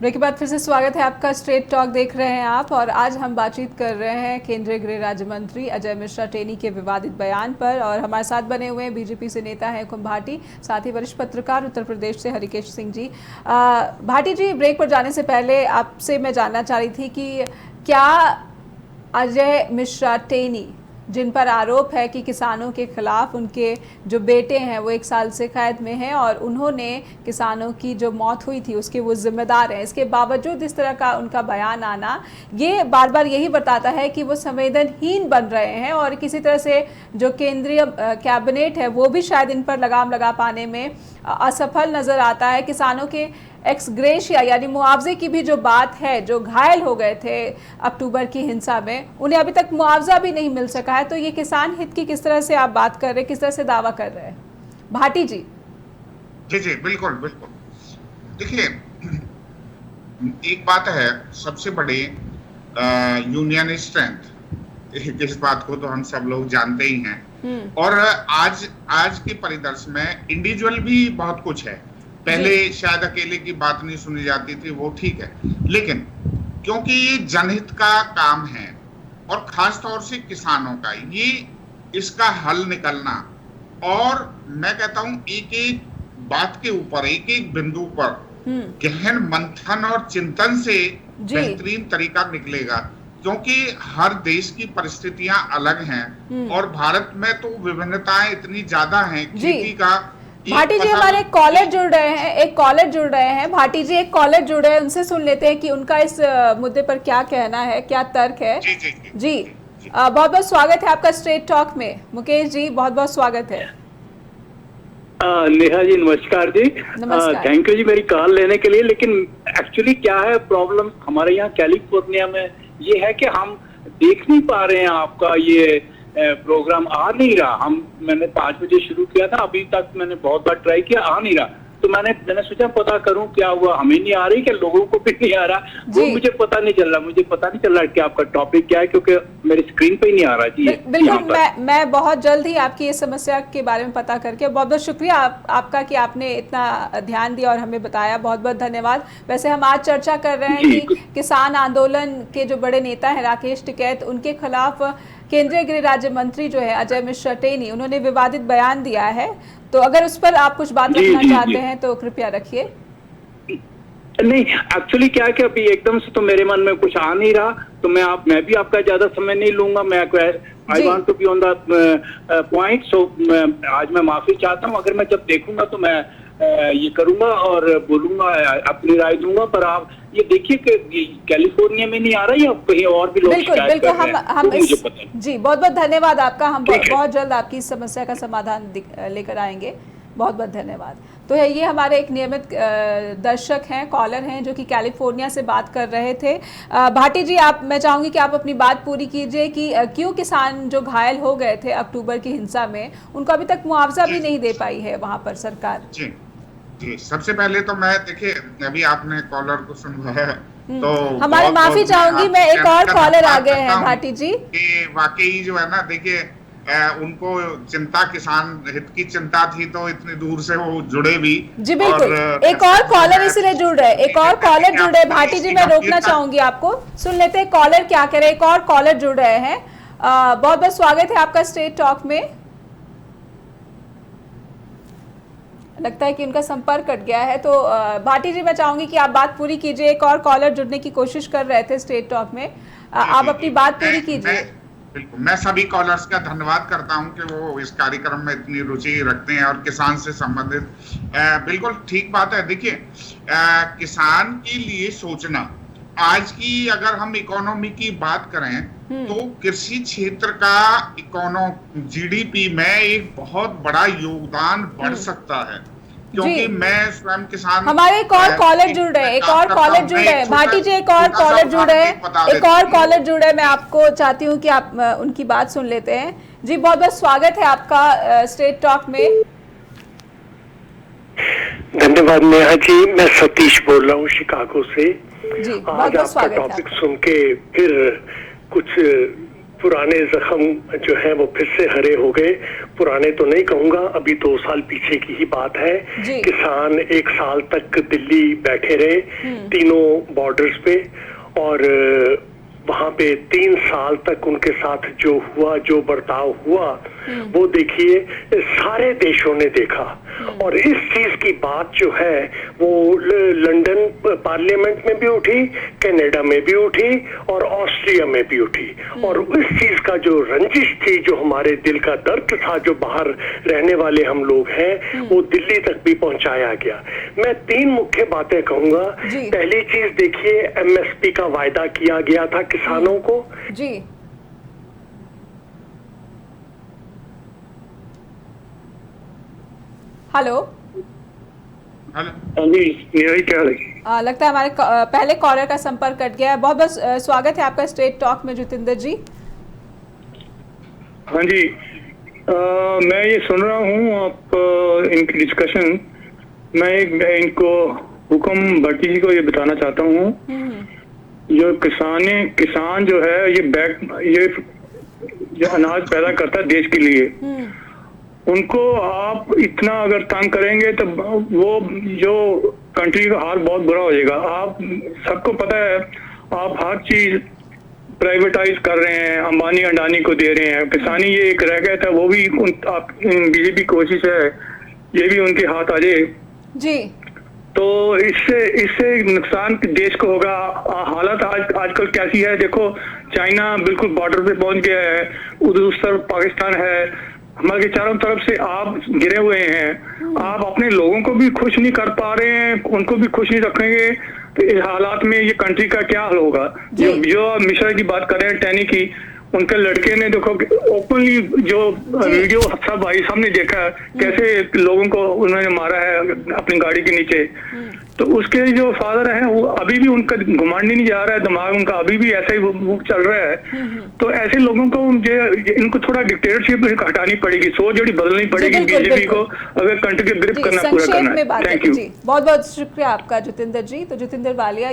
ब्रेक के बाद फिर से स्वागत है आपका, स्ट्रेट टॉक देख रहे हैं आप और आज हम बातचीत कर रहे हैं केंद्रीय गृह राज्य मंत्री अजय मिश्रा टेनी के विवादित बयान पर और हमारे साथ बने हुए हैं बीजेपी से नेता हैं कुम भाटी, साथ ही वरिष्ठ पत्रकार उत्तर प्रदेश से हरिकेश सिंह जी। भाटी जी, ब्रेक पर जाने से पहले आपसे मैं जानना चाह रही थी कि क्या अजय मिश्रा टेनी, जिन पर आरोप है कि किसानों के खिलाफ उनके जो बेटे हैं वो 1 साल से कैद में हैं और उन्होंने किसानों की जो मौत हुई थी उसके वो जिम्मेदार हैं, इसके बावजूद इस तरह का उनका बयान आना ये बार बार यही बताता है कि वो संवेदनहीन बन रहे हैं और किसी तरह से जो केंद्रीय कैबिनेट है वो भी शायद इन पर लगाम लगा पाने में असफल नजर आता है। किसानों के एक्स ग्रेशिया यानी मुआवजे की भी जो बात है, जो घायल हो गए थे अक्टूबर की हिंसा में, उन्हें अभी तक मुआवजा भी नहीं मिल सका है। तो ये किसान हित की किस तरह से आप बात कर रहे हैं, किस तरह से दावा कर रहे हैं भाटी जी? जी बिल्कुल बिल्कुल। देखिए, एक बात है, सबसे बड़ी यूनियन स्ट्रेंथ, इस बात को तो हम सब लोग जानते ही हैं और आज के परिदृश्य में इंडिविजुअल भी बहुत कुछ है। पहले शायद अकेले की बात नहीं सुनी जाती थी, वो ठीक है, लेकिन क्योंकि ये जनहित का काम है और खास तौर से किसानों का, ये इसका हल निकलना और मैं कहता हूं एक एक बात के ऊपर, एक एक बिंदु पर गहन मंथन और चिंतन से बेहतरीन तरीका निकलेगा, क्योंकि हर देश की परिस्थितियां अलग हैं और भारत में तो विभिन्नताएं इतनी ज्यादा हैं खेती का। भाटी जी, हमारे कॉलर जुड़ रहे हैं भाटी जी, एक कॉलर जुड़ रहे हैं, उनसे सुन लेते हैं कि उनका इस मुद्दे पर क्या कहना है, क्या तर्क है। जी बहुत बहुत स्वागत है आपका स्ट्रेट टॉक में। मुकेश जी, बहुत बहुत स्वागत है। नेहा जी नमस्कार जी, थैंक यू जी मेरी कॉल लेने के लिए। लेकिन एक्चुअली क्या है प्रॉब्लम हमारे यहाँ कैलिफोर्निया में ये है कि हम देख नहीं पा रहे हैं, आपका ये प्रोग्राम आ नहीं रहा। मैंने 5 बजे शुरू किया था, अभी तक मैंने बहुत बार ट्राई किया, आ नहीं रहा। तो मैंने सोचा पता करूं क्या हुआ, हमें नहीं आ रही क्या, लोगों को भी नहीं आ रहा, वो मुझे पता नहीं चल रहा कि आपका टॉपिक क्या है, क्योंकि मेरी स्क्रीन पे ही नहीं आ रहा जी। बिल्कुल, मैं बहुत जल्द ही आपकी इस समस्या के बारे में पता करके, बहुत बहुत शुक्रिया आपका कि आपने इतना ध्यान दिया और हमें बताया, बहुत बहुत धन्यवाद। वैसे हम आज चर्चा कर रहे हैं कि किसान आंदोलन के जो बड़े नेता है राकेश टिकैत, उनके खिलाफ केंद्रीय गृह राज्य मंत्री जो है अजय मिश्रा टेनी, उन्होंने विवादित बयान दिया है। तो अगर उस पर आप कुछ बात रखना चाहते हैं तो कृपया रखिए। नहीं, एक्चुअली क्या है कि अभी एकदम से तो मेरे मन में कुछ आ नहीं रहा, तो मैं भी आपका ज्यादा समय नहीं लूंगा। मैं I want to be on the point, so आज मैं माफी चाहता हूं। अगर मैं जब देखूंगा तो मैं ये करूंगा और बोलूंगा, अपनी राय दूंगा। पर आप ये देखिए कि कैलिफोर्निया में नहीं आ रहा या कहीं और भी लोग शिकायत कर रहे हैं, हम जी बहुत बहुत धन्यवाद आपका। हम बहुत जल्द आपकी इस समस्या का समाधान लेकर आएंगे। बहुत बहुत धन्यवाद। तो ये हमारे एक नियमित दर्शक हैं, कॉलर हैं, जो कि कैलिफोर्निया से बात कर रहे थे। भाटी जी, मैं चाहूंगी कि आप अपनी बात पूरी कीजिए कि क्यों किसान जो घायल हो गए थे अक्टूबर की हिंसा में, उनको अभी तक मुआवजा भी नहीं दे पाई है वहां पर सरकार। जी, सबसे पहले तो मैं, देखिए अभी आपने कॉलर को सुनवाया तो हमारी माफी चाहूंगी मैं, एक और कॉलर आ गए हैं भाटी जी। वाकई जो है ना, देखिए उनको चिंता, किसान हित की चिंता थी तो इतनी दूर से वो जुड़े भी। जी बिल्कुल, एक और कॉलर इसलिए जुड़ रहे, भाटी जी मैं रोकना चाहूंगी आपको, सुन लेते हैं कॉलर क्या कह रहे हैं। एक और कॉलर जुड़ रहे हैं, बहुत बहुत स्वागत है आपका स्ट्रेट टॉक में। लगता है कि उनका संपर्क कट गया है, तो भाटी जी मैं चाहूंगी कि आप बात पूरी कीजिए। एक और कॉलर जुड़ने की कोशिश कर रहे थे स्ट्रेट टॉक में, आप अपनी बात पूरी कीजिए। बिल्कुल, मैं सभी कॉलर्स का धन्यवाद करता हूं कि वो इस कार्यक्रम में इतनी रुचि रखते हैं और किसान से संबंधित बिल्कुल ठीक बात है। देखिए, किसान के लिए सोचना, आज की अगर हम इकोनॉमी की बात करें तो कृषि क्षेत्र का जीडीपी में एक बहुत बड़ा योगदान बढ़ सकता है, क्योंकि मैं स्वयं किसान। हमारे एक और कॉलर जुड़ रहे हैं, एक और कॉलर जुड़ रहे हैं, भाटी जी एक और कॉलर जुड़ रहे हैं, एक और कॉलर जुड़ रहे हैं। मैं आपको चाहती हूँ कि आप उनकी बात सुन लेते हैं। जी, बहुत बहुत स्वागत है आपका स्ट्रेट टॉक में। धन्यवाद नेहा जी, मैं सतीश बोल रहा हूँ शिकागो से। जी, आज आपका टॉपिक सुन के फिर कुछ पुराने जख्म जो है वो फिर से हरे हो गए। पुराने तो नहीं कहूंगा, अभी 2 साल पीछे की ही बात है। किसान 1 साल तक दिल्ली बैठे रहे तीनों बॉर्डर्स पे, और वहां पे 3 साल तक उनके साथ जो हुआ, जो बर्ताव हुआ, वो देखिए सारे देशों ने देखा। और इस चीज की बात जो है वो लंदन पार्लियामेंट में भी उठी, कनाडा में भी उठी और ऑस्ट्रिया में भी उठी। और इस चीज का जो रंजिश थी, जो हमारे दिल का दर्द था, जो बाहर रहने वाले हम लोग हैं, वो दिल्ली तक भी पहुंचाया गया। मैं 3 मुख्य बातें कहूंगा। पहली चीज देखिए, एमएसपी का वायदा किया गया था किसानों को। जी, हेलो लगता है हमारे पहले कॉलर का संपर्क कट गया है। बहुत बहुत स्वागत है आपका स्ट्रेट टॉक में जितेंद्र जी। हाँ जी, मैं ये सुन रहा हूँ आप इनकी डिस्कशन। मैं इनको हुक्म भट्टी जी को ये बताना चाहता हूँ, जो किसान जो है ये जो अनाज पैदा करता है देश के लिए, उनको आप इतना अगर तंग करेंगे तो वो जो कंट्री का हाल बहुत बुरा हो जाएगा। आप सबको पता है, आप हर चीज प्राइवेटाइज कर रहे हैं, अंबानी अडानी को दे रहे हैं। किसानी ये एक रह गया था, वो भी बीजेपी कोशिश है ये भी उनके हाथ आ जाए जी। तो इससे नुकसान देश को होगा। हालत आजकल कैसी है देखो, चाइना बिल्कुल बॉर्डर पे पहुंच गया है, उस तरफ पाकिस्तान है, हमारे चारों तरफ से आप गिरे हुए हैं। आप अपने लोगों को भी खुश नहीं कर पा रहे हैं, उनको भी खुश नहीं रखेंगे तो इस हालात में ये कंट्री का क्या हाल होगा। जो मिश्रा की बात कर रहे हैं टैनी की, उनके लड़के ने देखो ओपनली जो वीडियो सब भाई सामने देखा कैसे लोगों को उन्होंने मारा है अपनी गाड़ी के नीचे। तो उसके जो फादर हैं वो अभी भी उनका घुमांडी नहीं जा रहा है, दिमाग उनका अभी भी ऐसा ही वो चल रहा है। तो ऐसे लोगों को इनको थोड़ा डिक्टेटरशिप हटानी पड़ेगी, सोच जोड़ी बदलनी पड़ेगी बीजेपी को, अगर कंट्री के ग्रिप करना पूरा करना है। थैंक यू जी, बहुत बहुत शुक्रिया आपका जितेंद्र जी। तो जितेंद्र वालिया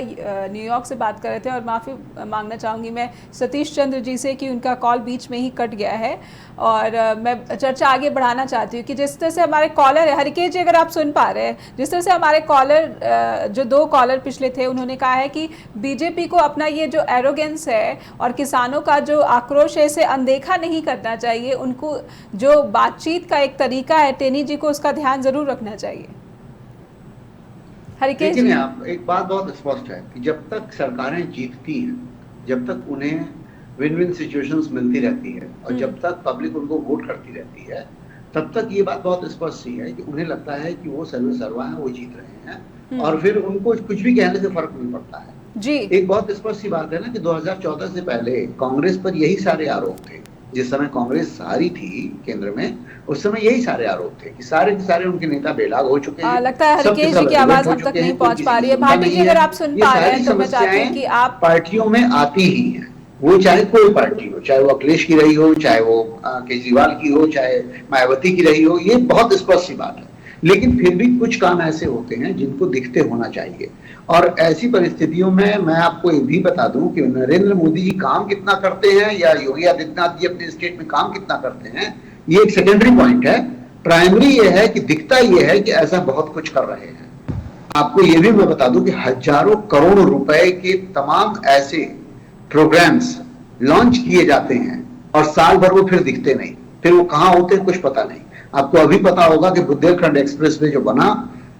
न्यूयॉर्क से बात कर रहे थे, और माफी मांगना चाहूंगी मैं सतीश चंद्र जी से कि उनका कॉल बीच में ही कट गया है। और मैं चर्चा आगे बढ़ाना चाहती हूँ कि जिस तरह से हमारे कॉलर है, हरिकेश जी अगर आप सुन पा रहे हैं, जिस तरह से हमारे कॉलर जो 2 कॉलर पिछले थे, उन्होंने कहा है कि बीजेपी को अपना ये जो एरोगेंस है और किसानों का जो आक्रोश है इसे अनदेखा नहीं करना चाहिए। उनको जो बातचीत का एक तरीका है, टेनी जी को उसका ध्यान जरूर रखना चाहिए। हरिकेश जी, आप एक बात बहुत स्पष्ट है कि जब तक सरकारें जीतती हैं, जब तक उन्हें विन विन सिचुएशंस मिलती रहती है और जब तक पब्लिक उनको वोट करती रहती है, तब तक ये बात बहुत स्पष्ट सी है कि उन्हें लगता है कि वो सर्वा है, वो जीत रहे हैं और फिर उनको कुछ भी कहने से फर्क नहीं पड़ता है जी। एक बहुत स्पष्ट सी बात है ना कि 2014 से पहले कांग्रेस पर यही सारे आरोप थे। जिस समय कांग्रेस हारी थी केंद्र में, उस समय यही सारे आरोप थे कि सारे के सारे उनके नेता बेलाग हो चुके हैं। लगता है हरिकेश जी की आवाज अब तक नहीं पहुंच पा रही है। भाटी जी अगर आप सुन पा रहे हैं तो मैं चाहती हूं कि आप, पार्टियों में आती ही हैं, वो चाहे कोई पार्टी हो, चाहे वो अखिलेश की रही हो, चाहे वो केजरीवाल की हो, चाहे मायावती की रही हो, ये बहुत स्पष्ट सी बात है। लेकिन फिर भी कुछ काम ऐसे होते हैं जिनको दिखते होना चाहिए, और ऐसी परिस्थितियों में मैं आपको ये भी बता दूं कि नरेंद्र मोदी जी काम कितना करते हैं या योगी आदित्यनाथ जी अपने स्टेट में काम कितना करते हैं, ये एक सेकेंडरी पॉइंट है। प्राइमरी ये है कि दिखता ये है कि ऐसा बहुत कुछ कर रहे हैं। आपको ये भी मैं बता दूं कि हजारों करोड़ रुपए के तमाम ऐसे प्रोग्राम्स लॉन्च किए जाते हैं और साल भर वो फिर दिखते नहीं, फिर वो कहां होते हैं कुछ पता नहीं। आपको अभी पता होगा कि बुंदेलखंड एक्सप्रेस वे जो बना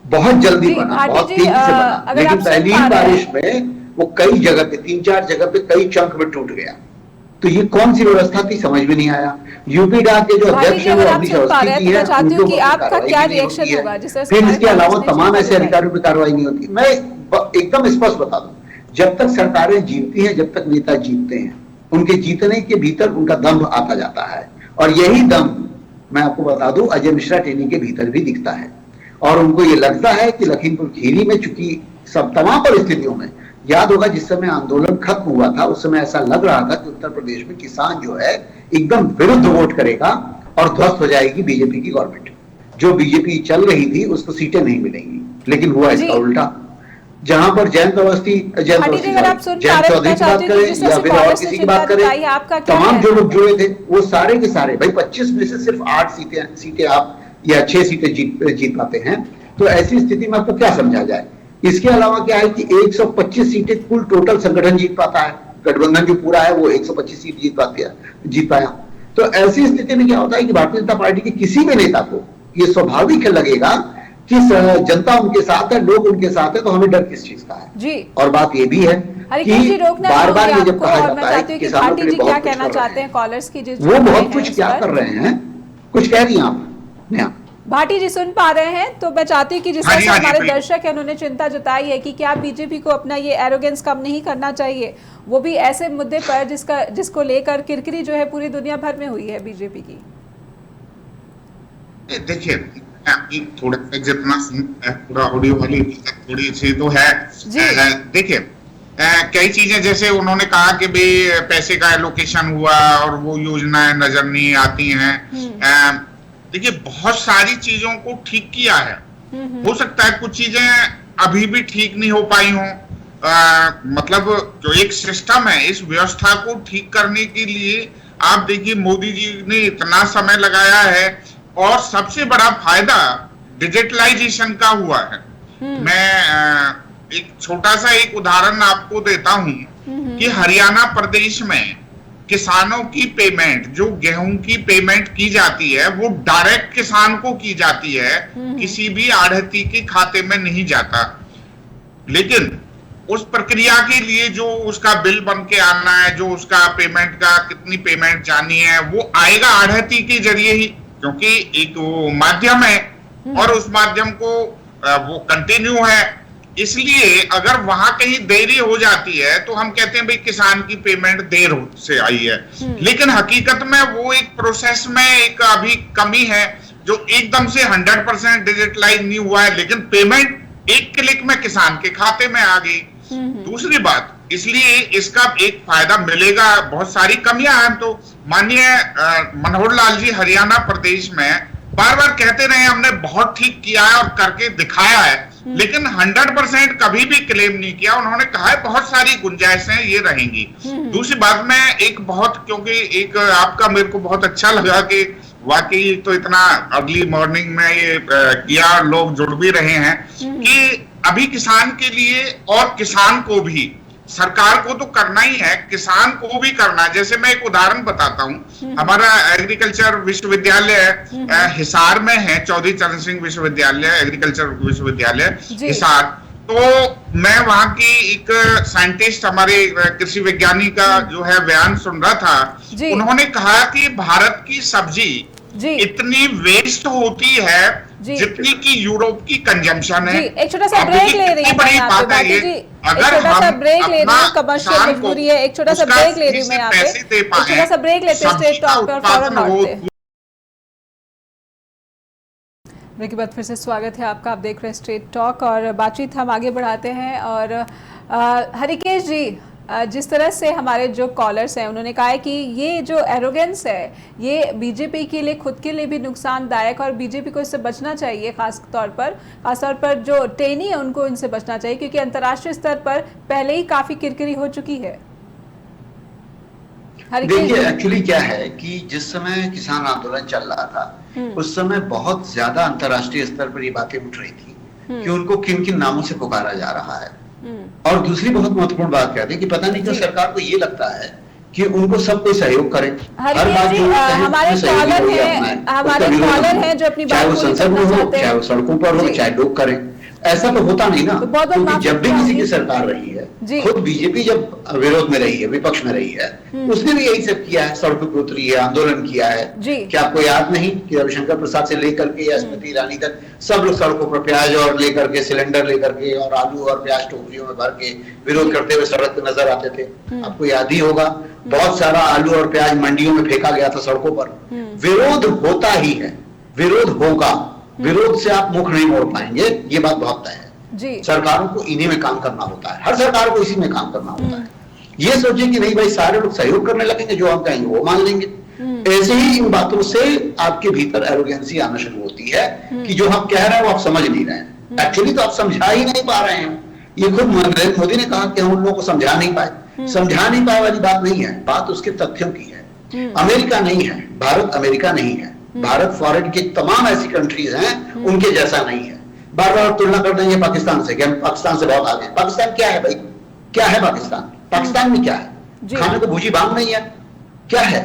बहुत जल्दी बना, बहुत तेजी से बना, लेकिन पहली ही बारिश में वो कई जगह पे 3-4 जगह पे कई चंक में टूट गया। तो तो ये कौन सी व्यवस्था थी, समझ में नहीं आया। यूपी डा के जो अध्यक्ष हैं वो अपनी अवस्थी की है, चाहती हूँ कि आपका क्या रिएक्शन होगा। फिर इसके अलावा तमाम ऐसे अधिकारियों पर कार्रवाई नहीं होती। मैं एकदम स्पष्ट बता दूं, जब तक सरकारें जीतती हैं, जब तक नेता जीतते हैं, उनके जीतने के भीतर उनका दम्भ आता जाता है, और यही दम्भ मैं आपको बता दूं अजय मिश्रा टेनी के भीतर भी दिखता है। और उनको ये लगता है कि लखीमपुर खीरी में चूंकि सब तमाम परिस्थितियों में, याद होगा जिस समय आंदोलन खत्म हुआ था उस समय ऐसा लग रहा था कि उत्तर प्रदेश में किसान जो है एकदम विरुद्ध वोट करेगा और ध्वस्त हो जाएगी बीजेपी की गवर्नमेंट। जो बीजेपी चल रही थी उसको सीटें नहीं मिलेंगी, लेकिन हुआ इसका उल्टा। जहां पर जयंत चौधरी की बात करें या फिर और किसी की बात करें, तमाम जो लोग जुड़े थे वो सारे के सारे, भाई 25 में से सिर्फ 8 सीटें आप या 6 सीटें जीत पाते हैं, तो ऐसी स्थिति में आपको क्या समझा जाए। इसके अलावा क्या है कि 125 सीटें कुल टोटल संगठन जीत पाता है, गठबंधन जो पूरा है वो 125 सीट जीत पाया। तो ऐसी स्थिति में क्या होता है कि भारतीय जनता पार्टी के किसी भी नेता को ये स्वाभाविक लगेगा कि जनता उनके साथ है, लोग उनके साथ है, तो हमें डर किस चीज का है जी। और बात ये भी है कि बार बार ये जब कहा जाता है कि किसानों के लिए बहुत कहना चाहते हैं कॉलर्स की, वो बहुत कुछ क्या कर रहे हैं, कुछ कह रही हैं आप भाटी जी, सुन पा रहे हैं? तो मैं चाहती हूँ कि जिस तरह से हमारे दर्शक हैं उन्होंने चिंता जताई है कि क्या बीजेपी को अपना ये एरोगेंस कम नहीं करना चाहिए, वो भी ऐसे मुद्दे पर जिसको लेकर किरकिरी जो है पूरी दुनिया भर में हुई है बीजेपी की। देखिए थोड़ा जितना पूरा ऑडियो वाली थोड़ी सी तो है। देखिए कई चीजें जैसे उन्होंने कहा कि भाई पैसे का एलोकेशन हुआ और वो योजनाएं नजर नहीं आती हैं। देखिए बहुत सारी चीजों को ठीक किया है, हो सकता है कुछ चीजें अभी भी ठीक नहीं हो पाई हों। मतलब जो एक सिस्टम है, इस व्यवस्था को ठीक करने के लिए आप देखिए मोदी जी ने इतना समय लगाया है, और सबसे बड़ा फायदा डिजिटलाइजेशन का हुआ है। मैं एक छोटा सा एक उदाहरण आपको देता हूं कि हरियाणा प्रदेश में किसानों की पेमेंट, जो गेहूं की पेमेंट की जाती है, वो डायरेक्ट किसान को की जाती है, किसी भी आढ़ती के खाते में नहीं जाता। लेकिन उस प्रक्रिया के लिए जो उसका बिल बन के आना है, जो उसका पेमेंट का कितनी पेमेंट जानी है, वो आएगा आढ़ती के जरिए ही, क्योंकि एक वो माध्यम है और उस माध्यम को वो कंटिन्यू है। इसलिए अगर वहां कहीं देरी हो जाती है तो हम कहते हैं भाई किसान की पेमेंट देर से आई है, लेकिन हकीकत में वो एक प्रोसेस में एक अभी कमी है जो एकदम से 100% डिजिटलाइज नहीं हुआ है, लेकिन पेमेंट एक क्लिक में किसान के खाते में आ गई। दूसरी बात, इसलिए इसका एक फायदा मिलेगा। बहुत सारी कमियां हैं, तो माननीय मनोहर लाल जी हरियाणा प्रदेश में बार बार कहते रहे हमने बहुत ठीक किया है और करके दिखाया है, लेकिन 100% कभी भी क्लेम नहीं किया। उन्होंने कहा है बहुत सारी गुंजाइशें ये रहेंगी। दूसरी बात में क्योंकि एक आपका मेरे को बहुत अच्छा लगा कि वाकई तो इतना अर्ली मॉर्निंग में ये किया, लोग जुड़ भी रहे हैं कि अभी किसान के लिए और किसान को भी, सरकार को तो करना ही है, किसान को भी करना है। जैसे मैं एक उदाहरण बताता हूं, हमारा एग्रीकल्चर विश्वविद्यालय हिसार में है, चौधरी चरण सिंह विश्वविद्यालय, एग्रीकल्चर विश्वविद्यालय हिसार। तो मैं वहां की एक साइंटिस्ट, हमारे कृषि विज्ञानी का जो है बयान सुन रहा था। उन्होंने कहा कि भारत की सब्जी इतनी वेस्ट होती है जितनी की यूरोप की कंजम्पशन है। एक छोटा सा ब्रेक ले रही हूँ मैं यहाँ पे, जी एक छोटा सा ब्रेक ले रही हूँ, कमर्शियल मजबूरी है, एक छोटा सा ब्रेक ले रही हूँ मैं यहाँ पे, एक छोटा सा ब्रेक लेते हैं स्ट्रेट टॉक पे और फौरन लौटते हैं। ब्रेक के बाद फिर से स्वागत है आपका, आप देख रहे हैं स्ट्रेट टॉक और बातचीत हम आगे बढ़ाते हैं। और हरिकेश जी, जिस तरह से हमारे जो कॉलर्स हैं उन्होंने कहा है कि ये जो एरोगेंस है ये बीजेपी के लिए, खुद के लिए भी नुकसानदायक, और बीजेपी को इससे बचना चाहिए। खासतौर पर जो टेनी है उनको इनसे बचना चाहिए, क्योंकि अंतर्राष्ट्रीय स्तर पर पहले ही काफी किरकिरी हो चुकी है। देखिए एक्चुअली क्या है कि जिस समय किसान आंदोलन चल रहा था उस समय बहुत ज्यादा अंतर्राष्ट्रीय स्तर पर ये बातें उठ रही थी कि उनको किन किन नामों से पुकारा जा रहा है। और दूसरी बहुत महत्वपूर्ण बात कहते हैं कि पता नहीं क्यों सरकार को ये लगता है कि उनको सब कोई सहयोग करे। हर बात हमारे कॉलर हैं जो अपनी बात, चाहे वो संसद में हो, चाहे वो सड़कों पर हो, चाहे लोग करें। ऐसा तो होता नहीं ना, तो बहुत क्योंकि जब भी किसी की सरकार रही है, खुद बीजेपी जब विरोध में रही है, विपक्ष में रही है, उसने भी यही सब किया है, सड़कों पर उतरी है, आंदोलन किया है। क्या आपको याद नहीं कि रविशंकर प्रसाद से लेकर के या स्मृति ईरानी तक सब लोग सड़कों पर प्याज और लेकर के, सिलेंडर लेकर के और आलू और प्याज टोकरियों में भर के विरोध करते हुए सड़क पर नजर आते थे? आपको याद ही होगा, बहुत सारा आलू और प्याज मंडियों में फेंका गया था सड़कों पर। विरोध होता ही है, विरोध होगा, विरोध से आप मुख नहीं मोड़ पाएंगे, ये बात बहुत तय है। सरकारों को इन्हीं में काम करना होता है, हर सरकार को इसी में काम करना होता है। ये सोचे कि नहीं भाई सारे लोग सहयोग करने लगेंगे, जो हम कहेंगे वो मान लेंगे। ऐसे ही इन बातों से आपके भीतर एरोगेंसी आना शुरू होती है कि जो हम कह रहे हैं वो आप समझ नहीं रहे हैं। एक्चुअली तो आप समझा ही नहीं पा रहे हैं। ये खुद नरेंद्र मोदी ने कहा कि हम उन लोगों को समझा नहीं पाए। समझा नहीं पाए वाली बात नहीं है, बात उसके तथ्यों की है। अमेरिका नहीं है, भारत अमेरिका नहीं है, भारत फॉरेन की तमाम ऐसी कंट्रीज हैं उनके जैसा नहीं है। बार बार तुलना कर देंगे पाकिस्तान से कि हम पाकिस्तान से बहुत आगे। पाकिस्तान क्या है भाई, क्या है पाकिस्तान? पाकिस्तान में क्या है? खाने को भूजी बांग नहीं है, क्या है?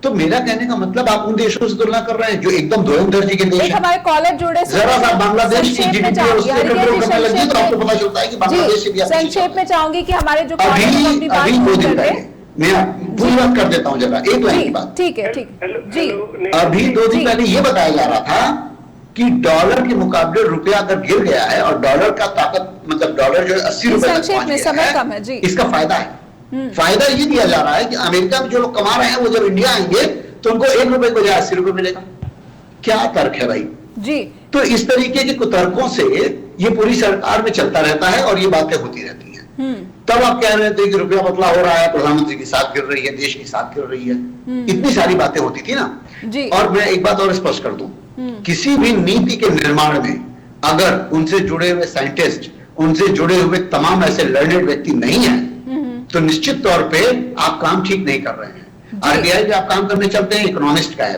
तो मेरा कहने का मतलब आप उन देशों से तुलना कर रहे हैं जो एकदम दोयम दर्जे के देश हैं। हमारे कॉलेज जुड़े, जरा सा बांग्लादेश की जीडीपी उससे कंट्रोल करने लगी तो आपको पता चलता है कि बांग्लादेश से भी संक्षेप में चाहूंगी कि हमारे जो अभी 2 दिन पहले मैं पूरी बात कर देता हूं, जरा एक लाइन की बात। ठीक है, ठीक जी। अभी 2 दिन पहले ये बताया जा रहा था कि डॉलर के मुकाबले रुपया अगर गिर गया है और डॉलर का ताकत, मतलब डॉलर जो 80 रुपए तक पहुंच गया है, इसका फायदा है। फायदा ये दिया जा रहा है कि अमेरिका में जो लोग कमा रहे हैं वो जब इंडिया आएंगे तो उनको 1 रुपए के बजाय 80 रुपए मिलेगा। क्या तर्क है भाई जी? तो इस तरीके के कुतर्कों से ये पूरी सरकार में चलता रहता है और ये बातें होती रहती है। तब आप कह रहे थे कि रुपया पतला हो रहा है, प्रधानमंत्री की साथ गिर रही है, देश की साथ गिर रही है, इतनी सारी बातें होती थी ना जी। और मैं एक बात और स्पष्ट कर दूं, किसी भी नीति के निर्माण में अगर उनसे जुड़े हुए साइंटिस्ट, उनसे जुड़े हुए तमाम ऐसे लर्नेड व्यक्ति नहीं है तो निश्चित तौर पे आप काम ठीक नहीं कर रहे हैं। आरबीआई में आप काम करने चलते हैं, इकोनॉमिस्ट का है।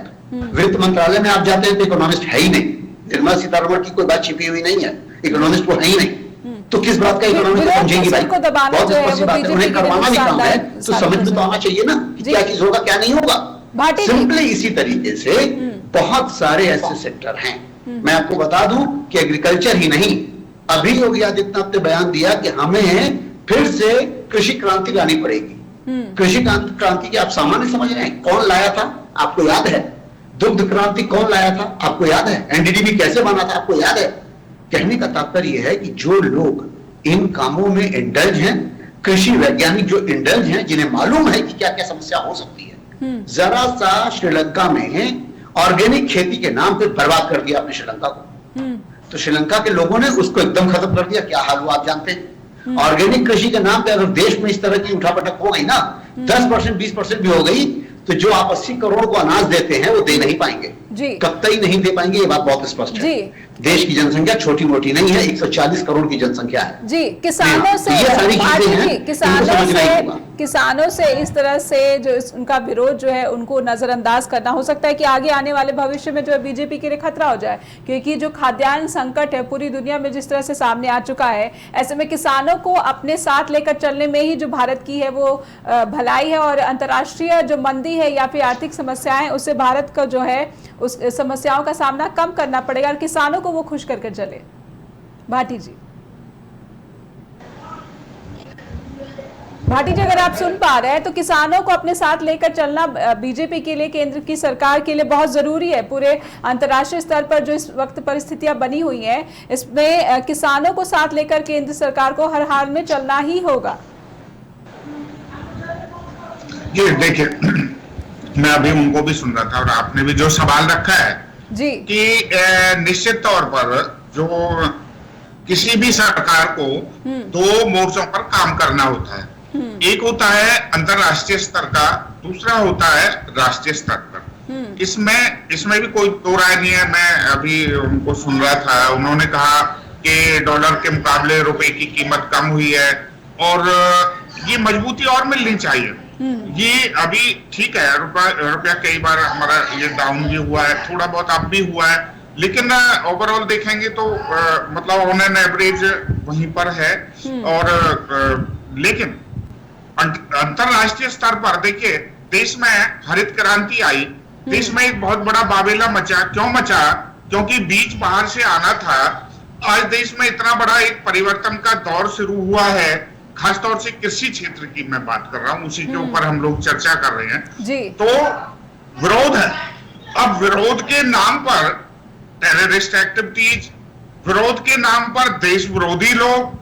वित्त मंत्रालय में आप जाते हैं तो इकोनॉमिस्ट है ही नहीं। निर्मला सीतारमण की कोई बात छिपी हुई नहीं है, इकोनॉमिस्ट वो है ही नहीं। तो किस बात का इकोनॉमिस्ट समझेंगी भाई? बहुत स्पष्ट बात है, उन्हें करवाना भी काम है तो समझ में तो आना चाहिए ना कि क्या चीज होगा क्या नहीं होगा। सिंपली इसी तरीके से बहुत सारे ऐसे सेक्टर हैं। मैं आपको बता दूं कि एग्रीकल्चर ही नहीं, अभी योगी आदित्यनाथ ने बयान दिया कि हमें फिर से कृषि क्रांति लानी पड़ेगी। कृषि क्रांति की आप सामान्य समझ रहे हैं? कौन लाया था आपको याद है? दुग्ध क्रांति कौन लाया था आपको याद है? एनडीडीबी कैसे बना था आपको याद है? कहने का तात्पर्य यह है कि जो लोग इन कामों में इंडल्ज हैं, कृषि वैज्ञानिक जो इंडल्ज हैं, जिन्हें मालूम है कि क्या क्या समस्या हो सकती है, जरा सा श्रीलंका में ऑर्गेनिक खेती के नाम पे बर्बाद कर दिया अपने श्रीलंका को। तो श्रीलंका के लोगों ने उसको एकदम खत्म कर दिया। क्या हाल हुआ आप जानते हैं? ऑर्गेनिक कृषि के नाम पे अगर देश में इस तरह की उठापटक हो गई ना, 10% 20% भी हो गई, तो जो आप 80 करोड़ को अनाज देते हैं वो दे नहीं पाएंगे, कतई नहीं दे पाएंगे। ये बात बहुत स्पष्ट है। देश की जनसंख्या छोटी मोटी नहीं है, 140 करोड़ की जनसंख्या है जी। किसानों से किसानों से इस तरह से जो उनका विरोध जो है उनको नजरअंदाज करना, हो सकता है कि आगे आने वाले भविष्य में जो है बीजेपी के लिए खतरा हो जाए, क्योंकि जो खाद्यान्न संकट है पूरी दुनिया में जिस तरह से सामने आ चुका है, ऐसे में किसानों को अपने साथ लेकर चलने में ही जो भारत की है वो भलाई है, और अंतर्राष्ट्रीय जो मंदी है या फिर आर्थिक समस्याएं, उससे भारत का जो है उस समस्याओं का सामना कम करना पड़ेगा और किसानों को वो खुश करके चले। भाटी जी, अगर आप सुन पा रहे हैं तो किसानों को अपने साथ लेकर चलना बीजेपी के लिए, केंद्र की सरकार के लिए बहुत जरूरी है। पूरे अंतर्राष्ट्रीय स्तर पर जो इस वक्त परिस्थितियां बनी हुई हैं, इसमें किसानों को साथ लेकर केंद्र सरकार को हर हाल में चलना ही होगा। ये देखिए, मैं अभी उनको भी सुन रहा था और आपने भी जो सवाल रखा है जी कि निश्चित तौर पर जो किसी भी सरकार को 2 मोर्चों पर काम करना होता है। एक होता है अंतरराष्ट्रीय स्तर का, दूसरा होता है राष्ट्रीय स्तर पर। इसमें भी कोई दो राय नहीं है। मैं अभी उनको सुन रहा था, उन्होंने कहा कि डॉलर के मुकाबले रुपए की कीमत कम हुई है और ये मजबूती और मिलनी चाहिए। ये अभी ठीक है, रुपया कई बार हमारा ये डाउन भी हुआ है, थोड़ा बहुत अप भी हुआ है, लेकिन ओवरऑल देखेंगे तो मतलब ऑन एन एवरेज वहीं पर है। और लेकिन अंतरराष्ट्रीय स्तर पर देखिए, देश में हरित क्रांति आई, देश में एक बहुत बड़ा बाबेला मचा। क्यों मचा? क्योंकि बीज बाहर से आना था। आज देश में इतना बड़ा एक परिवर्तन का दौर शुरू हुआ है, खासतौर से कृषि क्षेत्र की मैं बात कर रहा हूं, उसी के ऊपर हम लोग चर्चा कर रहे हैं जी। तो विरोध है। अब विरोध के नाम पर टेररिस्ट एक्टिविटीज, विरोध के नाम पर देश विरोधी लोग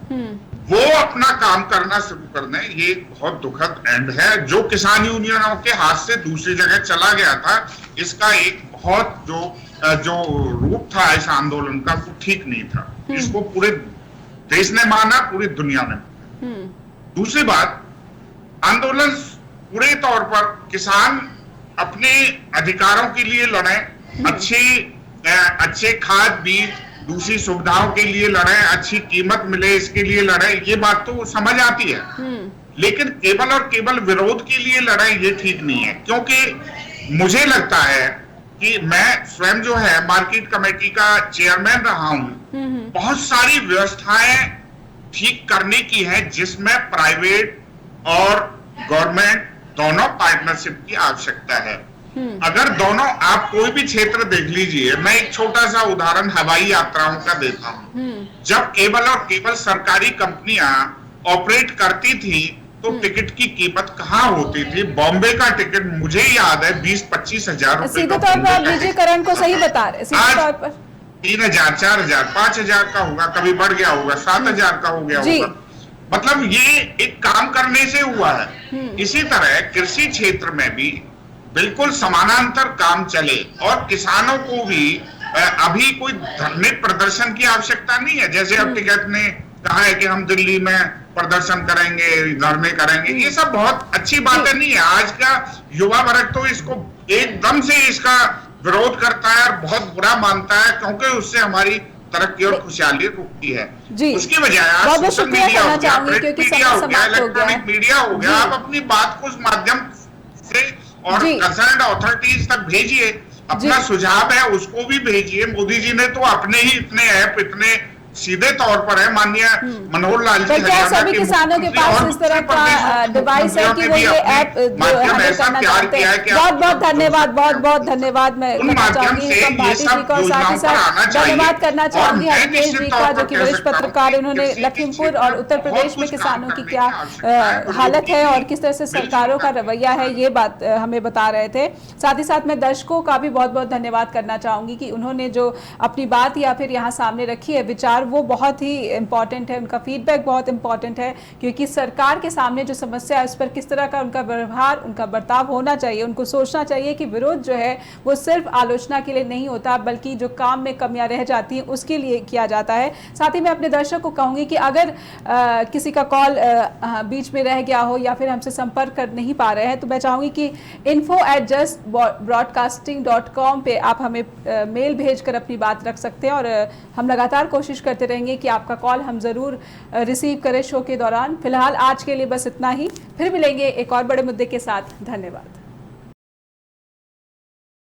वो अपना काम करना शुरू कर दें, ये बहुत दुखद एंड है। जो किसान यूनियनों के हाथ से दूसरी जगह चला गया था, इसका एक बहुत जो रूप था इस आंदोलन का, वो ठीक नहीं था। इसको पूरे देश ने माना, पूरी दुनिया ने माना। दूसरी बात, आंदोलन पूरे तौर पर किसान अपने अधिकारों के लिए लड़े, अच्छे खाद बीज दूसरी सुविधाओं के लिए लड़े, अच्छी कीमत मिले इसके लिए लड़े, ये बात तो समझ आती है। लेकिन केवल और केवल विरोध के लिए लड़े, ये ठीक नहीं है। क्योंकि मुझे लगता है कि मैं स्वयं जो है मार्केट कमेटी का चेयरमैन रहा हूं, बहुत सारी व्यवस्थाएं ठीक करने की है जिसमें प्राइवेट और गवर्नमेंट दोनों पार्टनरशिप की आवश्यकता है। अगर दोनों, आप कोई भी क्षेत्र देख लीजिए, मैं एक छोटा सा उदाहरण हवाई यात्राओं का देता हूं। जब केवल और केवल सरकारी कंपनियां ऑपरेट करती थी तो टिकट की कीमत कहाँ होती थी? बॉम्बे का टिकट मुझे याद है 20-25 हजार रुपए। सीधे तौर पर आप निजीकरण को सही बता रहे, सीधे तौर पर 3000, 4000, 5000 का होगा, कभी बढ़ गया होगा, 7000 का हो गया होगा। मतलब ये एक काम करने से हुआ है। इसी तरह कृषि क्षेत्र में भी बिल्कुल समानांतर काम चले और किसानों को भी अभी कोई धरने प्रदर्शन की आवश्यकता नहीं है। जैसे अब टिकैत ने कहा है कि हम दिल्ली में प्रदर्शन करेंगे, धरने करेंगे, ये सब बहुत अच्छी बातें नहीं है। आज का युवा वर्ग तो इसको एकदम से इसका विरोध करता है और बहुत बुरा मानता है, क्योंकि उससे हमारी तरक्की और खुशहाली रुकती है। उसकी बजाय आज सोशल मीडिया हो गया, प्रिंट मीडिया हो गया, इलेक्ट्रॉनिक मीडिया हो गया, आप अपनी बात को उस माध्यम से और कंसर्न्ड अथॉरिटीज तक भेजिए, अपना सुझाव है उसको भी भेजिए। मोदी जी ने तो अपने ही इतने ऐप इतने सीधे तौर पर है, माननीय मनोहर लाल जी क्या सभी किसानों के पास इस तरह का डिवाइस है कि वो ये ऐप करना चाहते हैं? बहुत बहुत धन्यवाद, बहुत बहुत धन्यवाद। मैं कहना चाहूंगी उत्तम भाटी जी को, और साथ ही साथ धन्यवाद करना चाहूंगी हरीश जी का, जो कि वरिष्ठ पत्रकार, उन्होंने लखीमपुर और उत्तर प्रदेश में किसानों की क्या हालत है और किस तरह से सरकारों का रवैया है, ये बात हमें बता रहे थे। साथ ही साथ मैं दर्शकों का भी बहुत बहुत धन्यवाद करना चाहूंगी कि उन्होंने जो अपनी बात या फिर यहाँ सामने रखी है, विचार, वो बहुत ही इंपॉर्टेंट है। उनका फीडबैक बहुत इंपॉर्टेंट है, क्योंकि सरकार के सामने जो समस्या है उस पर किस तरह का उनका व्यवहार, उनका बर्ताव होना चाहिए। उनको सोचना चाहिए कि विरोध जो है वो सिर्फ आलोचना के लिए नहीं होता, बल्कि जो काम में कमियां रह जाती हैं उसके लिए किया जाता है। साथ ही मैं अपने दर्शक को कहूंगी कि अगर किसी का कॉल बीच में रह गया हो या फिर हमसे संपर्क कर नहीं पा रहे हैं, तो मैं चाहूंगी कि info@justbroadcasting.com पे आप हमें मेल भेजकर अपनी बात रख सकते हैं, और हम लगातार कोशिश करते रहेंगे कि आपका कॉल हम जरूर रिसीव करें शो के दौरान। फिलहाल आज के लिए बस इतना ही, फिर मिलेंगे एक और बड़े मुद्दे के साथ। धन्यवाद।